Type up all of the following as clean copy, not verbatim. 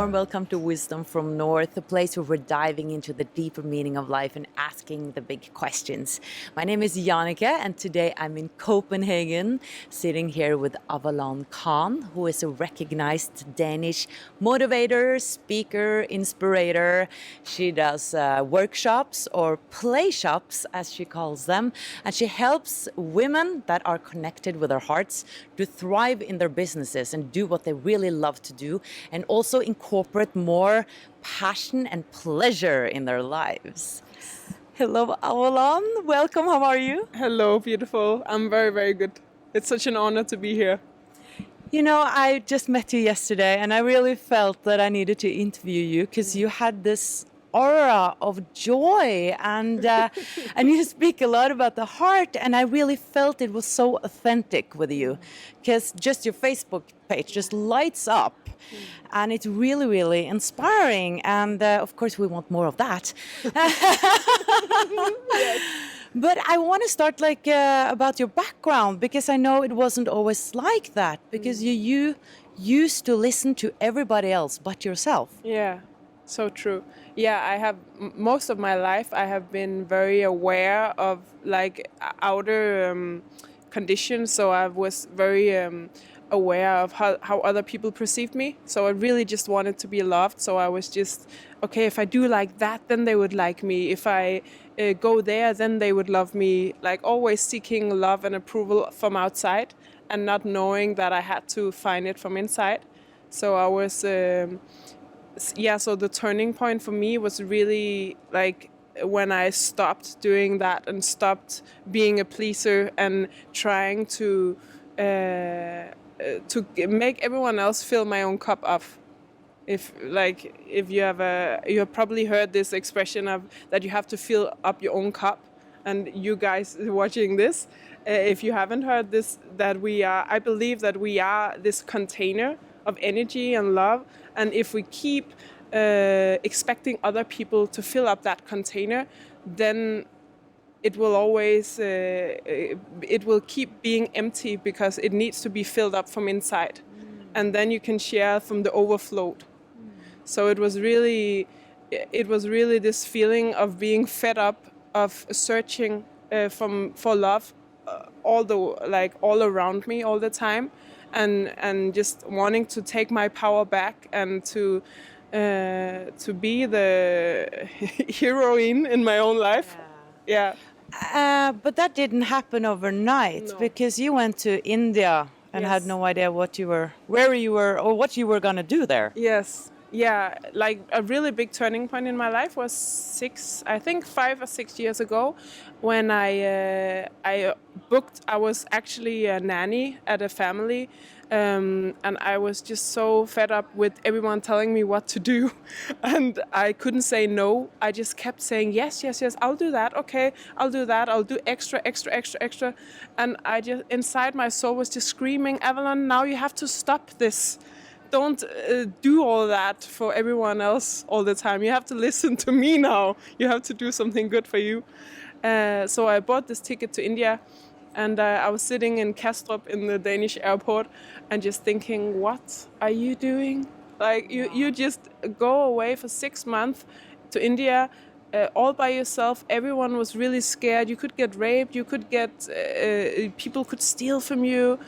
warm welcome to Wisdom from North, a place where we're diving into the deeper meaning of life and asking the big questions. My name is Jannecke, and today I'm in Copenhagen, sitting here with Avalon Khan, who is a recognized Danish motivator, speaker, inspirator. She does workshops or playshops, as she calls them, and she helps women that are connected with their hearts to thrive in their businesses and do what they really love to do, and also incorporate more passion and pleasure in their lives. Hello, Avalon. Welcome. How are you? Hello, beautiful. I'm very, very good. It's such an honor to be here. You know, I just met you yesterday and I really felt that I needed to interview you because you had this aura of joy and and you speak a lot about the heart, and I really felt it was so authentic with you because just your Facebook page just lights up and it's really, really inspiring, and of course we want more of that. But I want to start about your background, because I know it wasn't always like that, because you used to listen to everybody else but yourself. Yeah, so true. Yeah, I have most of my life I have been very aware of outer conditions, so I was very aware of how other people perceived me. So I really just wanted to be loved. So I was just, okay, if I do like that, then they would like me. If I go there, then they would love me. Like always seeking love and approval from outside and not knowing that I had to find it from inside. So I was, so the turning point for me was really like when I stopped doing that and stopped being a pleaser and trying to make everyone else fill my own cup up. If you have probably heard this expression of that you have to fill up your own cup, and you guys watching this, if you haven't heard this, I believe that we are this container of energy and love, and if we keep expecting other people to fill up that container, then it will always it will keep being empty, because it needs to be filled up from inside, and then you can share from the overflow. So it was really this feeling of being fed up, of searching for love all around me all the time, and just wanting to take my power back and to be the heroine in my own life. Yeah. But that didn't happen overnight. No. Because you went to India and had Yes. no idea where you were, or what you were going to do there. Yes. Yeah, like a really big turning point in my life was 5 or 6 years ago, when I was actually a nanny at a family, and I was just so fed up with everyone telling me what to do, and I couldn't say no. I just kept saying yes, yes, yes, I'll do that, okay, I'll do that, I'll do extra, and I just, inside my soul was just screaming, Avalon, now you have to stop this. Don't do all that for everyone else all the time. You have to listen to me now. You have to do something good for you. So I bought this ticket to India, and I was sitting in Kastrup in the Danish airport and just thinking, what are you doing? Like, you just go away for 6 months to India all by yourself. Everyone was really scared. You could get raped. You could get people could steal from you.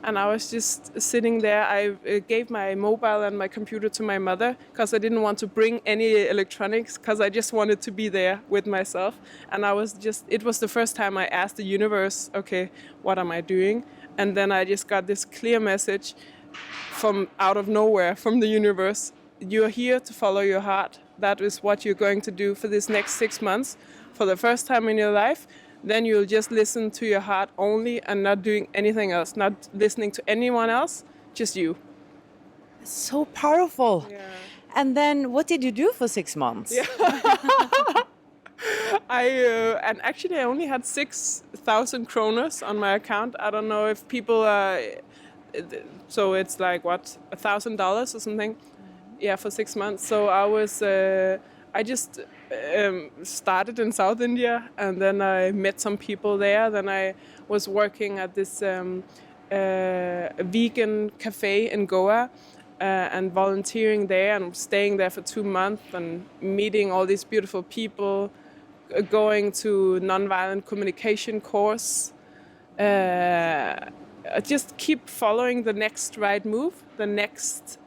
And I was just sitting there. I gave my mobile and my computer to my mother, because I didn't want to bring any electronics, because I just wanted to be there with myself. And it was the first time I asked the universe, okay, what am I doing? And then I just got this clear message from out of nowhere from the universe. You're here to follow your heart. That is what you're going to do for this next 6 months. For the first time in your life, then you'll just listen to your heart only and not doing anything else, not listening to anyone else, just you. So powerful. Yeah. And then what did you do for 6 months? Yeah. And actually I only had 6,000 kroners on my account. I don't know if people, so it's like what, $1,000 or something? Yeah, for 6 months. So I just started in South India, and then I met some people there. Then I was working at this vegan cafe in Goa, and volunteering there and staying there for 2 months and meeting all these beautiful people, going to nonviolent communication course. Just keep following the next right move, the next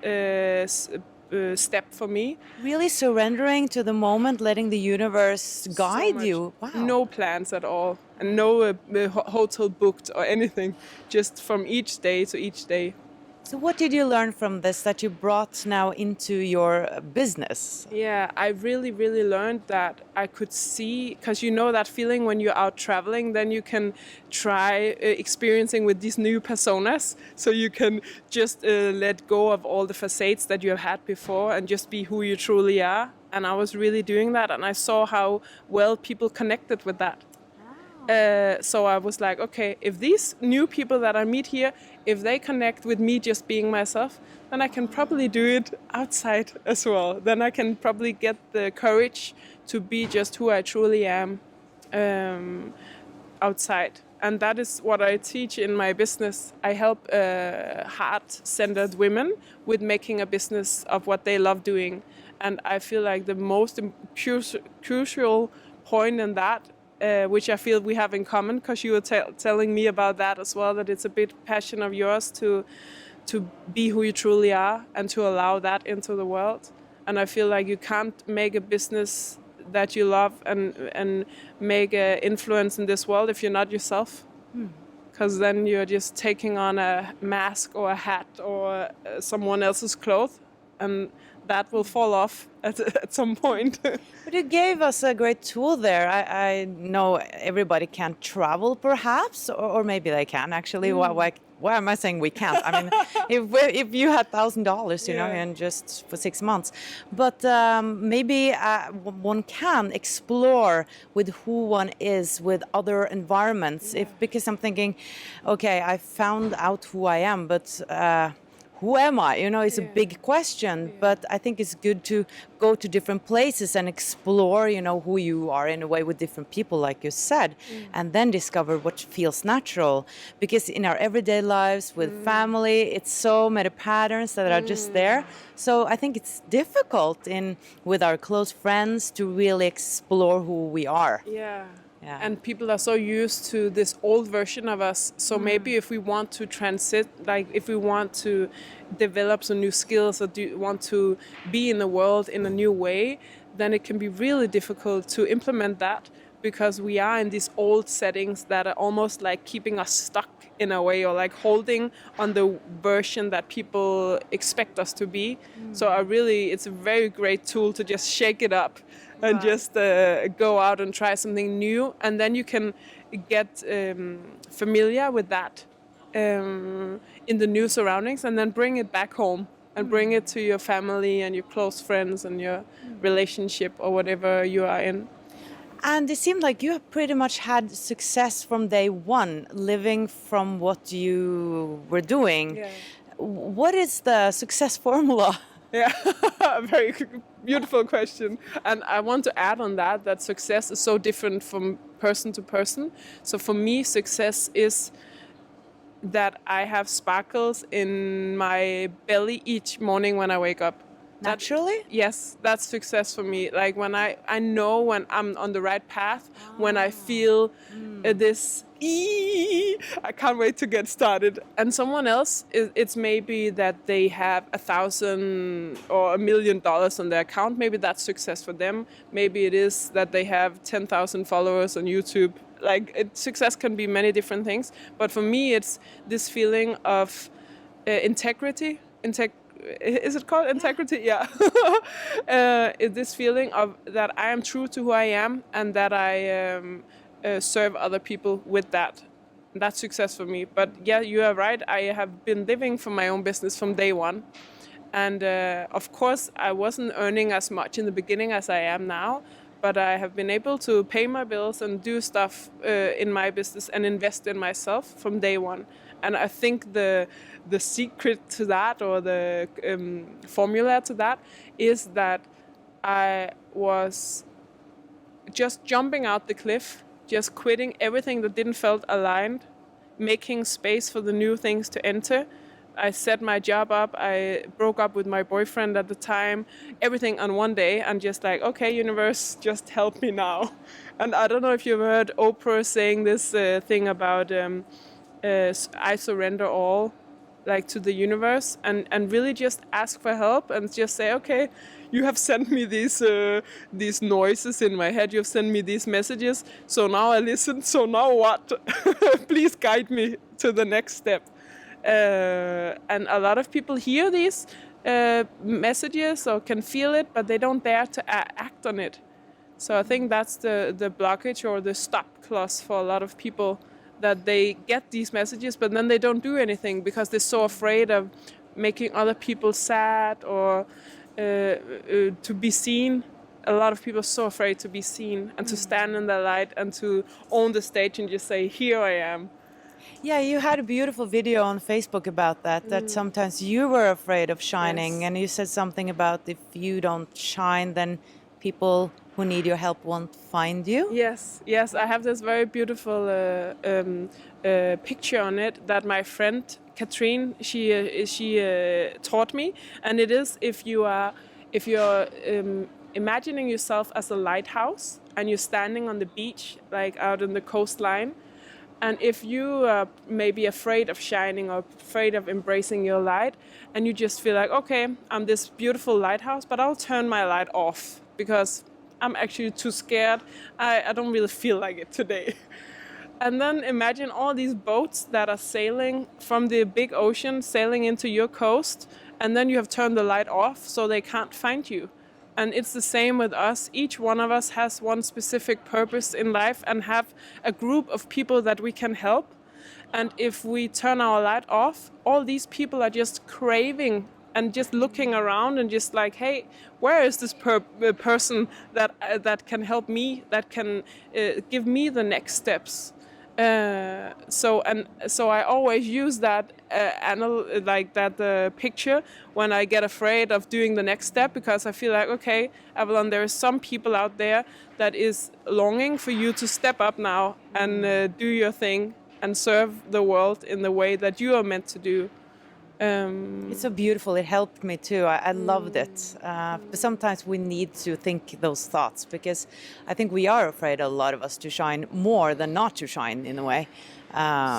step for me. Really surrendering to the moment, letting the universe guide you. Wow. No plans at all, and no hotel booked or anything. Just from each day to each day. So what did you learn from this that you brought now into your business? Yeah, I really, really learned that I could see, because you know that feeling when you're out traveling, then you can try experiencing with these new personas. So you can just let go of all the facades that you have had before and just be who you truly are. And I was really doing that, and I saw how well people connected with that. So I was like, okay, if these new people that I meet here, if they connect with me just being myself, then I can probably do it outside as well. Then I can probably get the courage to be just who I truly am outside. And that is what I teach in my business. I help heart-centered women with making a business of what they love doing. And I feel like the most crucial point in that, which I feel we have in common, because you were telling me about that as well, that it's a big passion of yours to be who you truly are and to allow that into the world. And I feel like you can't make a business that you love and make an influence in this world if you're not yourself. Because then you're just taking on a mask or a hat or someone else's clothes, and that will fall off at some point. But you gave us a great tool there. I know everybody can't travel, perhaps, or maybe they can actually. Why am I saying we can't? I mean, if you had $1,000, you know, and just for 6 months, but maybe one can explore with who one is with other environments. Because I'm thinking, okay, I found out who I am, but who am I? You know, it's a big question, but I think it's good to go to different places and explore, you know, who you are in a way with different people, like you said, and then discover what feels natural. Because in our everyday lives with family, it's so many patterns that are just there. So I think it's difficult with our close friends to really explore who we are. Yeah. And people are so used to this old version of us. So maybe if we want to transit, like if we want to develop some new skills or want to be in the world in a new way, then it can be really difficult to implement that, because we are in these old settings that are almost like keeping us stuck in a way, or like holding on the version that people expect us to be. So it's a very great tool to just shake it up and just go out and try something new. And then you can get familiar with that in the new surroundings, and then bring it back home and bring it to your family and your close friends and your relationship or whatever you are in. And it seemed like you have pretty much had success from day one, living from what you were doing. Yeah. What is the success formula? Yeah, a very beautiful question. And I want to add on that success is so different from person to person. So for me, success is that I have sparkles in my belly each morning when I wake up. Naturally? Yes, that's success for me. Like when I know when I'm on the right path, when I feel this, I can't wait to get started. And someone else, it's maybe that they have $1,000 or $1 million on their account. Maybe that's success for them. Maybe it is that they have 10,000 followers on YouTube. Like success can be many different things. But for me, it's this feeling of integrity. Is it called integrity? Yeah. This feeling of that I am true to who I am, and that I serve other people with that. That's success for me. But yeah, you are right. I have been living for my own business from day one. And of course, I wasn't earning as much in the beginning as I am now. But I have been able to pay my bills and do stuff in my business and invest in myself from day one. And I think the secret to that, or the formula to that, is that I was just jumping out the cliff, just quitting everything that didn't felt aligned, making space for the new things to enter, I set my job up. I broke up with my boyfriend at the time. Everything on one day, and just like, okay, universe, just help me now. And I don't know if you've heard Oprah saying this thing about I surrender all, like to the universe, and really just ask for help and just say, okay, you have sent me these noises in my head. You've sent me these messages. So now I listen. So now what? Please guide me to the next step. And a lot of people hear these messages or can feel it, but they don't dare to act on it. So I think that's the blockage or the stop clause for a lot of people, that they get these messages, but then they don't do anything because they're so afraid of making other people sad or to be seen. A lot of people are so afraid to be seen and to stand in the light and to own the stage and just say, here I am. Yeah, you had a beautiful video on Facebook about that, that sometimes you were afraid of shining, Yes. and you said something about if you don't shine, then people who need your help won't find you. Yes, I have this very beautiful picture on it that my friend Katrine, she taught me, and it is if you're imagining yourself as a lighthouse and you're standing on the beach, like out in the coastline, and if you are maybe afraid of shining or afraid of embracing your light, and you just feel like, okay, I'm this beautiful lighthouse, but I'll turn my light off because I'm actually too scared. I don't really feel like it today. And then imagine all these boats that are sailing from the big ocean, sailing into your coast, and then you have turned the light off so they can't find you. And it's the same with us. Each one of us has one specific purpose in life and have a group of people that we can help. And if we turn our light off, all these people are just craving and just looking around and just like, hey, where is this person that can help me, that can give me the next steps? So I always use that picture when I get afraid of doing the next step, because I feel like, okay, Avalon, there is some people out there that is longing for you to step up now and do your thing and serve the world in the way that you are meant to do. It's so beautiful. It helped me too. I loved it. But sometimes we need to think those thoughts, because I think we are afraid, a lot of us, to shine more than not to shine in a way.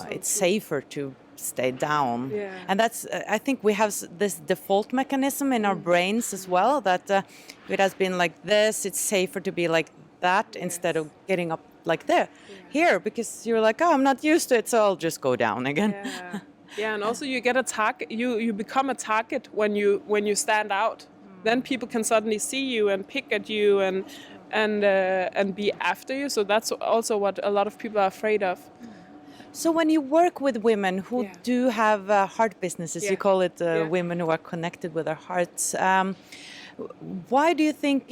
It's safer to stay down. Yeah. And that's, I think we have this default mechanism in our brains as well, that it has been like this, it's safer to be like that instead of getting up like there. Here, because you're like, oh, I'm not used to it, so I'll just go down again. Yeah. Yeah, and also you get a target. You become a target when you stand out. Then people can suddenly see you and pick at you and be after you. So that's also what a lot of people are afraid of. So when you work with women who do have heart businesses, you call it women who are connected with their hearts. Why do you think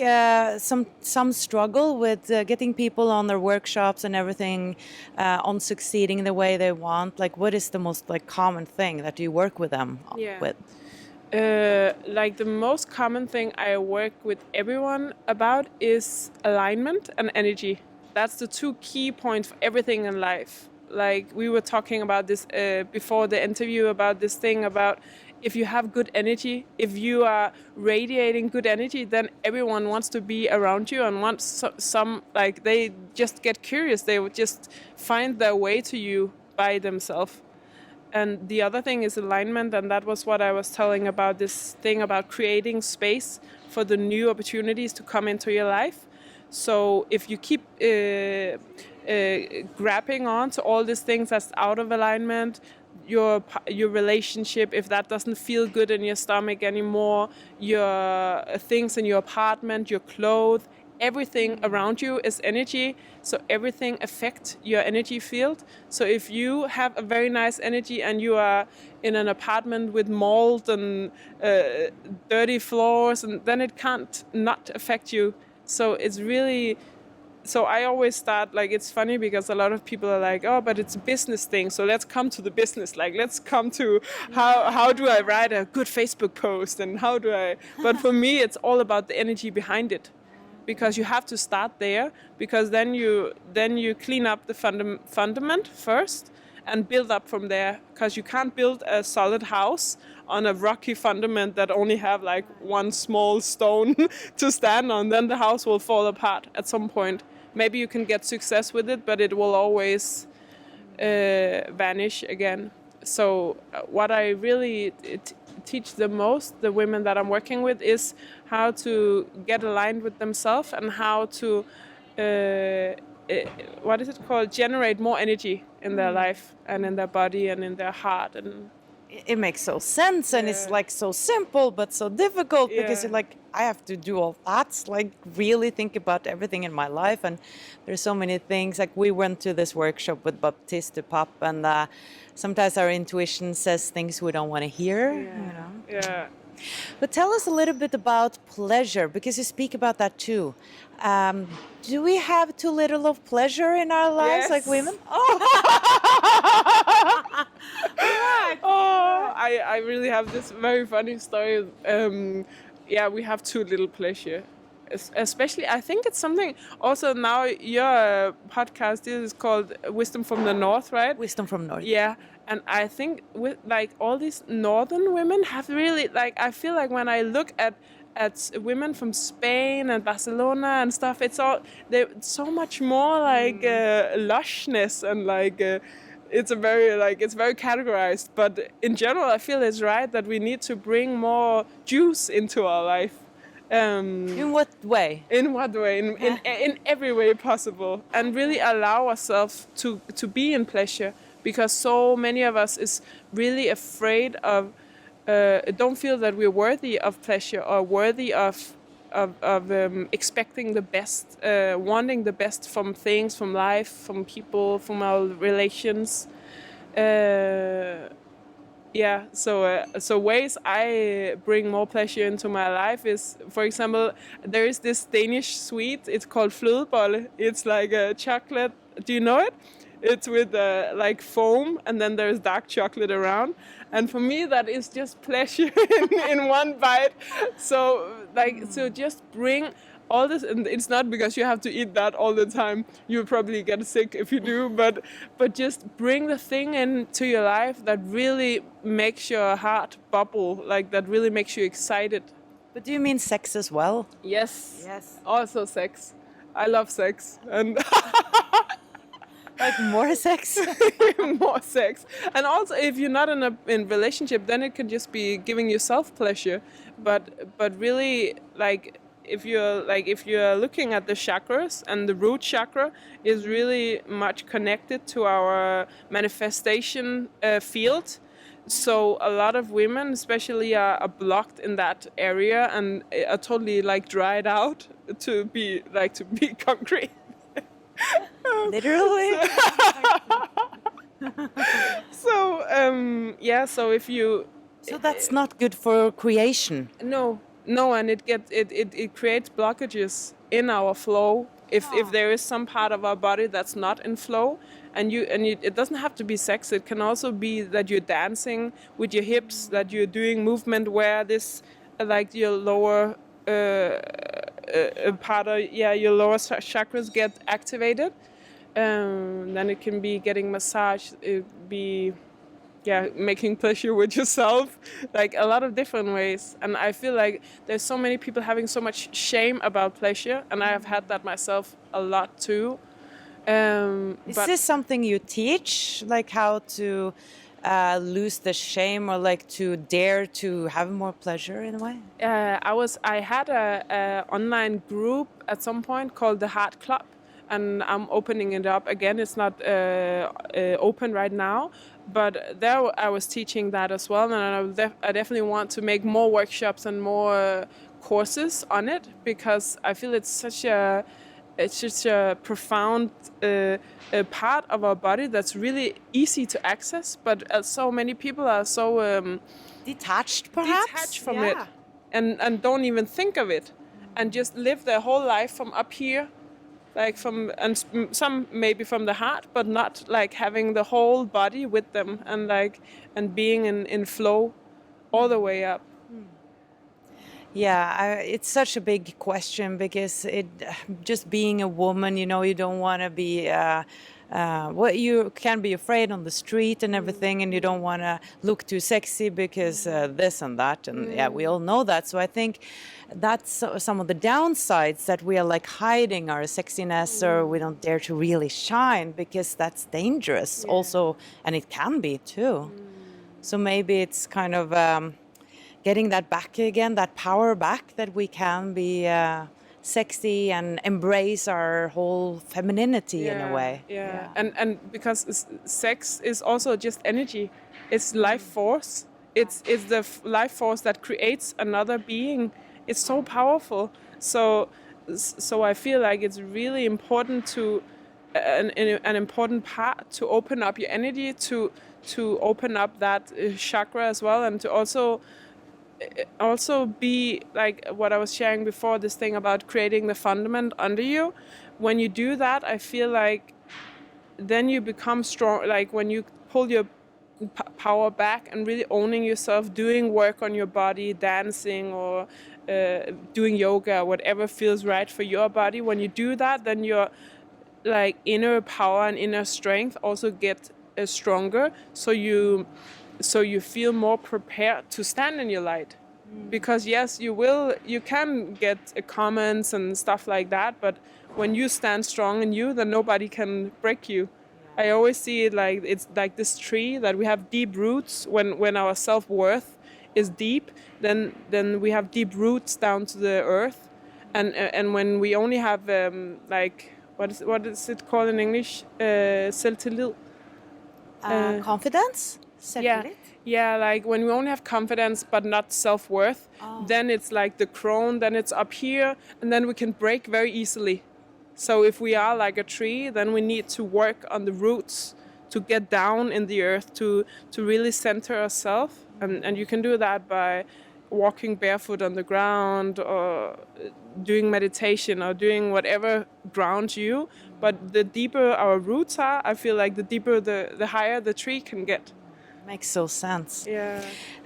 some struggle with getting people on their workshops and everything, on succeeding the way they want? Like, what is the most common thing that you work with them with? Like the most common thing I work with everyone about is alignment and energy. That's the two key points for everything in life. Like we were talking about this before the interview, about this thing about, if you have good energy, if you are radiating good energy, then everyone wants to be around you and wants some they just get curious. They would just find their way to you by themselves. And the other thing is alignment, and that was what I was telling about, this thing about creating space for the new opportunities to come into your life. So if you keep grabbing on to all these things that's out of alignment, your relationship, if that doesn't feel good in your stomach anymore, your things in your apartment, your clothes, everything around you is energy. So everything affects your energy field. So if you have a very nice energy and you are in an apartment with mold and dirty floors, and then it can't not affect you. So it's really... So I always start, it's funny because a lot of people are like, oh, but it's a business thing. So let's come to the business. Let's come to how do I write a good Facebook post, and how do I... But for me, it's all about the energy behind it. Because you have to start there, because then you clean up the fundament first, and build up from there, because you can't build a solid house on a rocky fundament that only have like one small stone to stand on. Then the house will fall apart at some point. Maybe you can get success with it, but it will always vanish again. So what I really teach the most, the women that I'm working with, is how to get aligned with themselves and how to what is it called, generate more energy in their life and in their body and in their heart. And it makes so sense, and it's like so simple but so difficult, because you're like, I have to do all that, like really think about everything in my life, and there's so many things. Like, we went to this workshop with Baptiste Pop, and sometimes our intuition says things we don't want to hear, you know. Yeah. But tell us a little bit about pleasure, because you speak about that too. Do we have too little of pleasure in our lives, like women? I really have this very funny story. We have too little pleasure. Especially, I think it's something. Also, now your podcast is called Wisdom from the North, right? Wisdom from North. Yeah, and I think with like all these northern women have really, like, I feel like when I look at women from Spain and Barcelona and stuff, they're so much more like lushness, and like it's very categorized. But in general, I feel it's right that we need to bring more juice into our life. In what way? In what way? In every way possible, and really allow ourselves to be in pleasure, because so many of us is really afraid of. Don't feel that we're worthy of pleasure, or worthy of expecting the best, wanting the best from things, from life, from people, from our relations. So ways I bring more pleasure into my life is, for example, there is this Danish sweet. It's called flødebolle. It's like a chocolate. Do you know it? It's with like foam, and then there's dark chocolate around. And for me, that is just pleasure in one bite. So just bring all this, and it's not because you have to eat that all the time. You'll probably get sick if you do, but just bring the thing into your life that really makes your heart bubble, like that really makes you excited. But do you mean sex as well? Yes. Yes. Also sex. I love sex, and like more sex. More sex. And also, if you're not in relationship, then it can just be giving yourself pleasure. But really, like, if you're looking at the chakras, and the root chakra is really much connected to our manifestation field. So a lot of women, especially, are blocked in that area and are totally like dried out to be concrete. Literally. So if you. So that's not good for creation. No, and it creates blockages in our flow. If there is some part of our body that's not in flow, it doesn't have to be sex. It can also be that you're dancing with your hips, that you're doing movement where this, like your lower part of your lower chakras get activated. Then it can be getting massage. It be making pleasure with yourself, like a lot of different ways. And I feel like there's so many people having so much shame about pleasure, and I have had that myself a lot too. Is this something you teach, like how to lose the shame, or like to dare to have more pleasure in a way? I had a online group at some point called the Heart Club, and I'm opening it up again. It's not open right now, but there I was teaching that as well, and I definitely want to make more workshops and more courses on it, because I feel it's such a profound part of our body that's really easy to access, but so many people are so detached, perhaps, detached from it, and don't even think of it, and just live their whole life from up here, like some maybe from the heart, but not like having the whole body with them, and being in flow all the way up. Yeah, it's such a big question because just being a woman, you don't want to be. What you can be afraid on the street and everything, and you don't want to look too sexy because this and that, and yeah, we all know that. So I think that's some of the downsides, that we are like hiding our sexiness, or we don't dare to really shine because that's dangerous also, and it can be too. So maybe it's kind of getting that back again, that power back, that we can be sexy and embrace our whole femininity in a way. Yeah. And because sex is also just energy. It's life force. It's the life force that creates another being. It's so powerful. So I feel like it's really important to an important part to open up your energy, to open up that chakra as well, and to also be like what I was sharing before, this thing about creating the fundament under you. When you do that, I feel like then you become strong. Like when you pull your power back and really owning yourself, doing work on your body, dancing or doing yoga, whatever feels right for your body. When you do that, then your like inner power and inner strength also get stronger. So you feel more prepared to stand in your light. Because yes, you can get comments and stuff like that, but when you stand strong in you, then nobody can break you. I always see it like it's like this tree, that we have deep roots. When our self-worth is deep, then we have deep roots down to the earth, and when we only have like what is it called in English, selvtillid. Confidence? Yeah, like when we only have confidence but not self-worth, then it's like the crown, then it's up here, and then we can break very easily. So if we are like a tree, then we need to work on the roots to get down in the earth, to really center ourselves. And you can do that by walking barefoot on the ground, or doing meditation, or doing whatever grounds you. But the deeper our roots are, I feel like the higher the tree can get. Makes so sense. Yeah.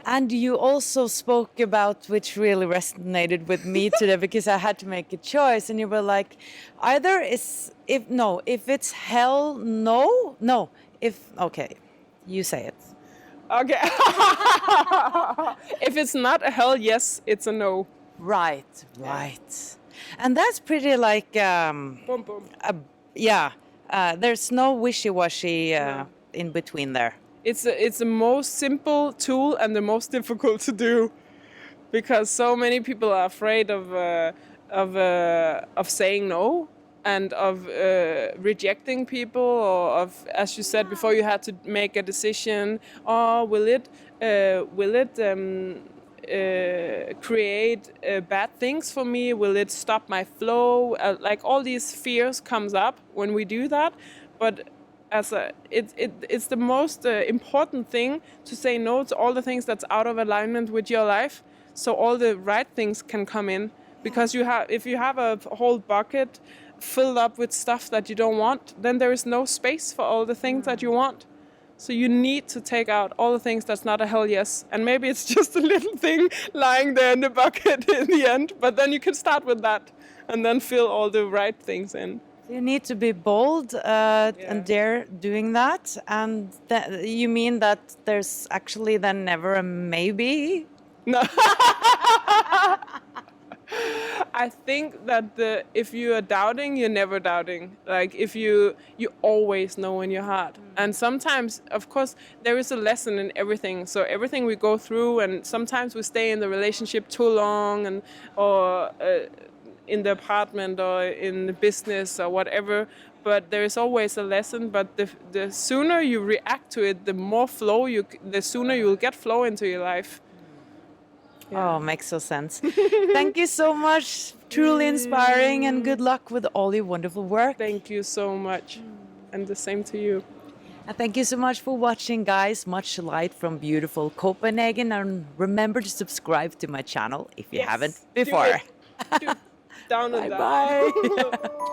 And you also spoke about, which really resonated with me today, because I had to make a choice, and you were like, either if it's hell, no, okay, you say it. Okay. If it's not a hell yes, it's a no. Right. And that's pretty like, Boom, boom. there's no wishy-washy in between there. It's the most simple tool and the most difficult to do, because so many people are afraid of saying no, and of rejecting people, or of, as you said before, you had to make a decision. Oh, will it create bad things for me? Will it stop my flow? Like all these fears comes up when we do that, but it's the most important thing to say no to all the things that's out of alignment with your life, so all the right things can come in. Because if you have a whole bucket filled up with stuff that you don't want, then there is no space for all the things that you want. So you need to take out all the things that's not a hell yes. And maybe it's just a little thing lying there in the bucket in the end, but then you can start with that and then fill all the right things in. You need to be bold and dare doing that. And you mean that there's actually then never a maybe? No. I think that if you are doubting, you're never doubting. Like if you always know in your heart. And sometimes, of course, there is a lesson in everything. So everything we go through, and sometimes we stay in the relationship too long, or in the apartment, or in the business, or whatever. But there is always a lesson. But the sooner you react to it, the more flow the sooner you will get flow into your life. Yeah. Oh, makes so sense. Thank you so much. Truly inspiring, and good luck with all your wonderful work. Thank you so much. And the same to you. And thank you so much for watching, guys. Much light from beautiful Copenhagen. And remember to subscribe to my channel if you haven't before. Do it. Down and down. Bye.